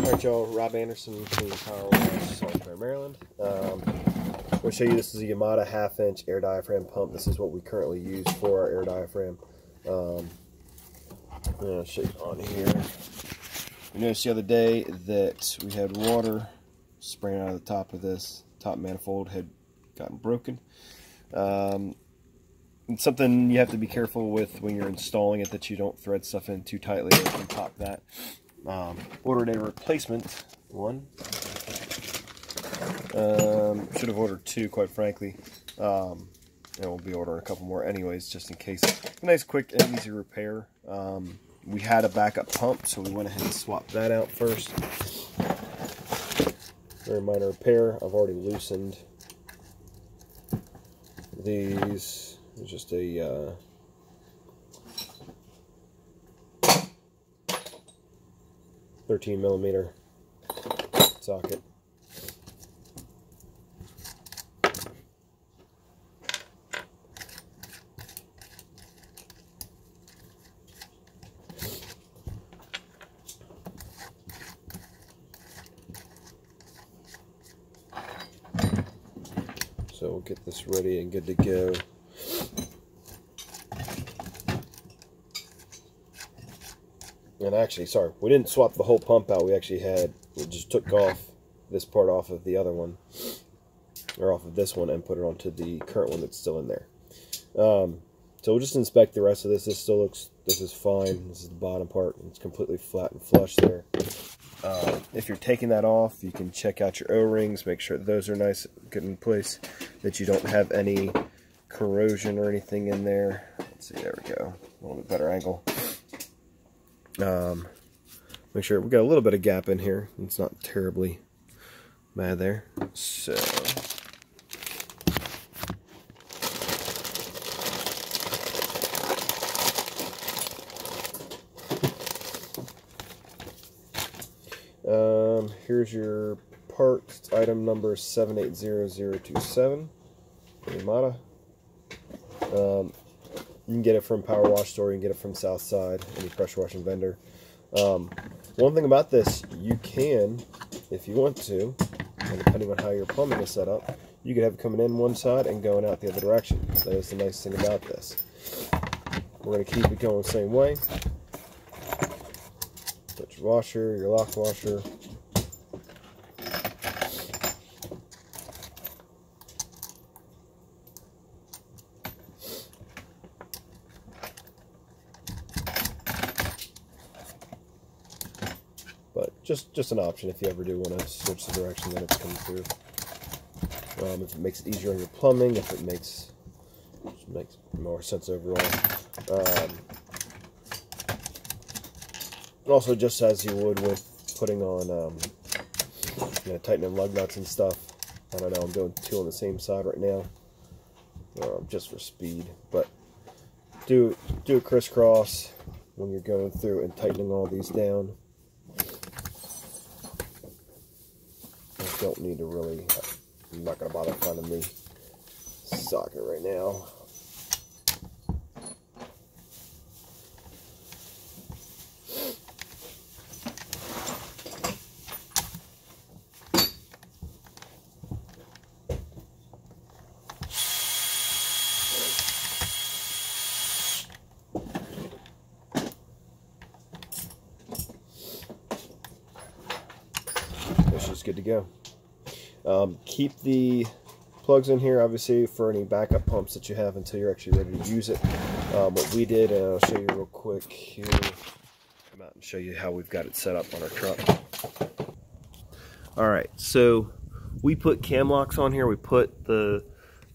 Alright y'all, Rob Anderson, Clean Power Wash, Salisbury, Maryland. I'm going to show you, this is a Yamada 1/2-inch air diaphragm pump. This is what we currently use for our air diaphragm. I'm going to show you on here. We noticed the other day that we had water spraying out of the top of this. Top manifold had gotten broken. It's something you have to be careful with when you're installing it, that you don't thread stuff in too tightly or you can pop that. Ordered a replacement one. Should have ordered two, quite frankly. And we'll be ordering a couple more anyways, just in case. A nice, quick, and easy repair. We had a backup pump, so we went ahead and swapped that out first. Very minor repair. I've already loosened these. It's just a 13mm socket. So we'll get this ready and good to go. And actually, sorry, we didn't swap the whole pump out. We just took off this part off of the other one, or off of this one, and put it onto the current one that's still in there. So we'll just inspect the rest of this. This is fine. This is the bottom part. It's completely flat and flush there. If you're taking that off, you can check out your O-rings, make sure that those are nice, good in place, that you don't have any corrosion or anything in there. Let's see, there we go. A little bit better angle. Make sure we got a little bit of gap in here. It's not terribly bad there. So here's your part. It's item number 780027. Yamada. You can get it from Power Wash Store, you can get it from Southside, any pressure washing vendor. One thing about this, you can, if you want to, and depending on how your plumbing is set up, you could have it coming in one side and going out the other direction. That is the nice thing about this. We're going to keep it going the same way. Put your washer, your lock washer. But just an option if you ever do want to switch the direction that it's coming through. If it makes it easier on your plumbing, if it makes more sense overall. Also, just as you would with putting on, tightening lug nuts and stuff. I don't know, I'm doing two on the same side right now, just for speed. But do a crisscross when you're going through and tightening all these down. Don't need to really, I'm not going to bother finding the socket right now. This is good to go. Keep the plugs in here, obviously, for any backup pumps that you have until you're actually ready to use it. What we did, and I'll show you real quick here, come out and show you how we've got it set up on our truck. Alright, so we put cam locks on here. We put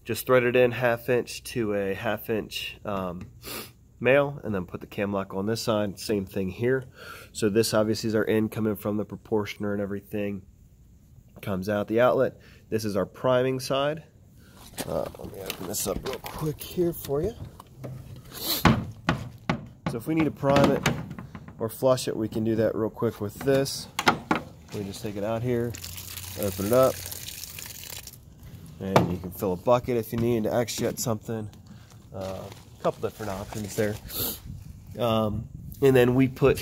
just threaded in 1/2 inch to a 1/2 inch male, and then put the cam lock on this side. Same thing here. So this obviously is our end coming from the proportioner and everything. Comes out the outlet. This is our priming side. Let me open this up real quick here for you. So if we need to prime it or flush it, we can do that real quick with this. We just take it out here, open it up, and you can fill a bucket if you need to extract something. A couple different options there. And then we put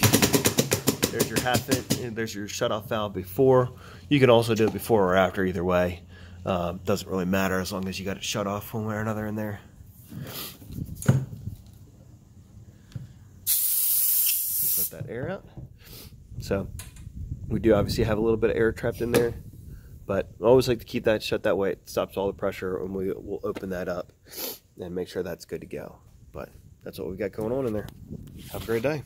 There's your half inch, and there's your shutoff valve before. You can also do it before or after, either way. Doesn't really matter as long as you got it shut off one way or another in there. Just let that air out. So we do obviously have a little bit of air trapped in there, but I always like to keep that shut that way. It stops all the pressure, and we'll open that up and make sure that's good to go. But that's what we got going on in there. Have a great day.